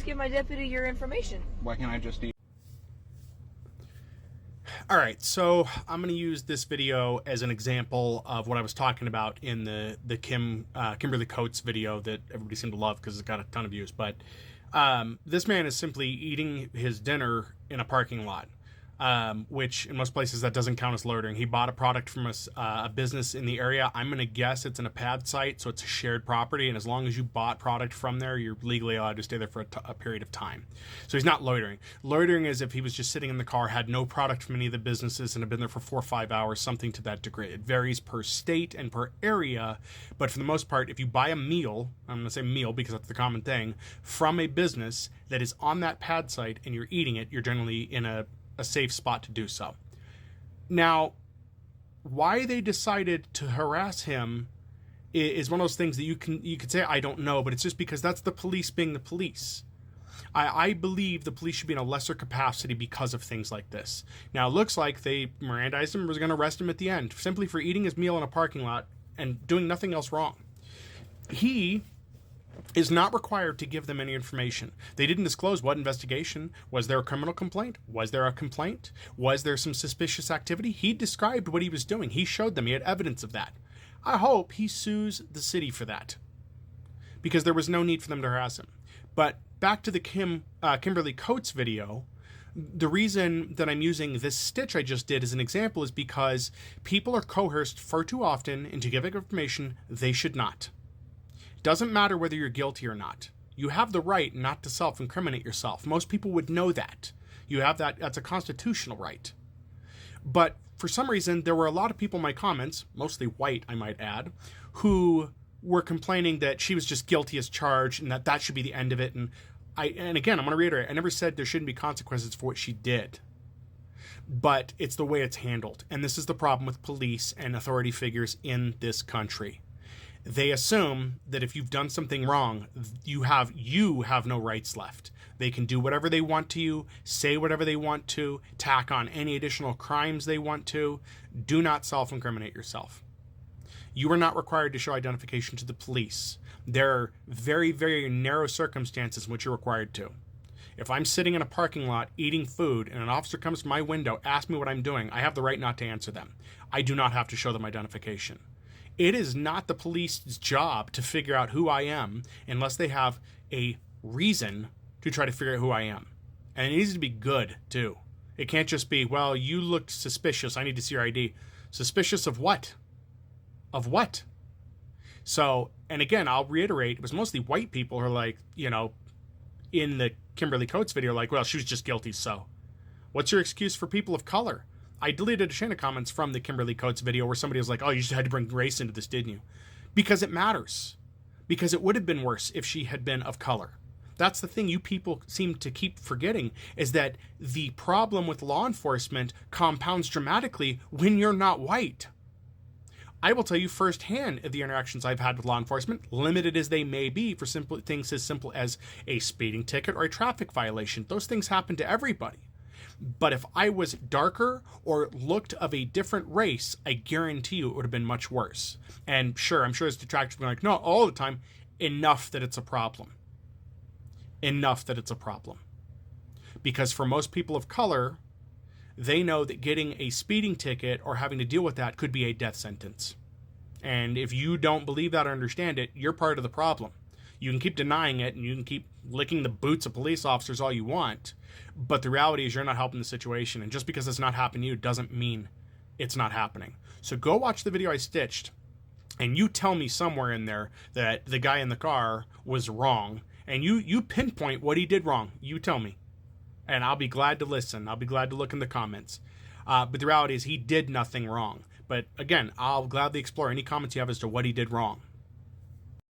just give my deputy your information? Why can't I just eat? All right, so I'm going to use this video as an example of what I was talking about in the Kimberly Coates video that everybody seemed to love because it's got a ton of views. But this man is simply eating his dinner in a parking lot, which in most places that doesn't count as loitering. He bought a product from a business in the area. I'm going to guess it's in a pad site, so it's a shared property, and as long as you bought product from there, you're legally allowed to stay there for a period of time. So he's not loitering. Loitering is if he was just sitting in the car, had no product from any of the businesses, and had been there for 4 or 5 hours, something to that degree. It varies per state and per area, but for the most part, if you buy a meal, I'm going to say meal because that's the common thing, from a business that is on that pad site and you're eating it, you're generally in a safe spot to do so. Now, why they decided to harass him is one of those things that you could say, I don't know, but it's just because that's the police being the police. I believe the police should be in a lesser capacity because of things like this. Now, it looks like they Mirandized him and was going to arrest him at the end, simply for eating his meal in a parking lot and doing nothing else wrong. He is not required to give them any information. They didn't disclose what investigation. Was there a criminal complaint? Was there a complaint? Was there some suspicious activity? He described what he was doing. He showed them. He had evidence of that. I hope he sues the city for that, because there was no need for them to harass him. But back to the Kimberly Coates video, the reason that I'm using this stitch I just did as an example is because people are coerced far too often into giving information they should not. Doesn't matter whether you're guilty or not. You have the right not to self-incriminate yourself. Most people would know that. You have that. That's a constitutional right. But for some reason, there were a lot of people in my comments, mostly white, I might add, who were complaining that she was just guilty as charged and that should be the end of it. And again, I'm going to reiterate, I never said there shouldn't be consequences for what she did. But it's the way it's handled. And this is the problem with police and authority figures in this country. They assume that if you've done something wrong, you have no rights left. They can do whatever they want to you, say whatever they want to, tack on any additional crimes they want to. Do not self-incriminate yourself. You are not required to show identification to the police. There are very, very narrow circumstances in which you're required to. If I'm sitting in a parking lot eating food and an officer comes to my window, asks me what I'm doing, I have the right not to answer them. I do not have to show them identification. It is not the police's job to figure out who I am unless they have a reason to try to figure out who I am. And it needs to be good, too. It can't just be, well, you looked suspicious, I need to see your ID. Suspicious of what? Of what? So, and again, I'll reiterate, it was mostly white people who are like, in the Kimberly Coates video, like, well, she was just guilty, so. What's your excuse for people of color? I deleted a chain of comments from the Kimberly Coates video where somebody was like, oh, you just had to bring race into this, didn't you? Because it matters. Because it would have been worse if she had been of color. That's the thing you people seem to keep forgetting, is that the problem with law enforcement compounds dramatically when you're not white. I will tell you firsthand of the interactions I've had with law enforcement, limited as they may be, for simple things as simple as a speeding ticket or a traffic violation. Those things happen to everybody. But if I was darker or looked of a different race, I guarantee you it would have been much worse. And sure, I'm sure there's detractors being like, no, all the time, enough that it's a problem. Enough that it's a problem. Because for most people of color, they know that getting a speeding ticket or having to deal with that could be a death sentence. And if you don't believe that or understand it, you're part of the problem. You can keep denying it and you can keep licking the boots of police officers all you want, but the reality is you're not helping the situation. And just because it's not happening to you doesn't mean it's not happening. So go watch the video I stitched and you tell me somewhere in there that the guy in the car was wrong, and you pinpoint what he did wrong. You tell me, and I'll be glad to listen. I'll be glad to look in the comments. But the reality is he did nothing wrong. But again, I'll gladly explore any comments you have as to what he did wrong.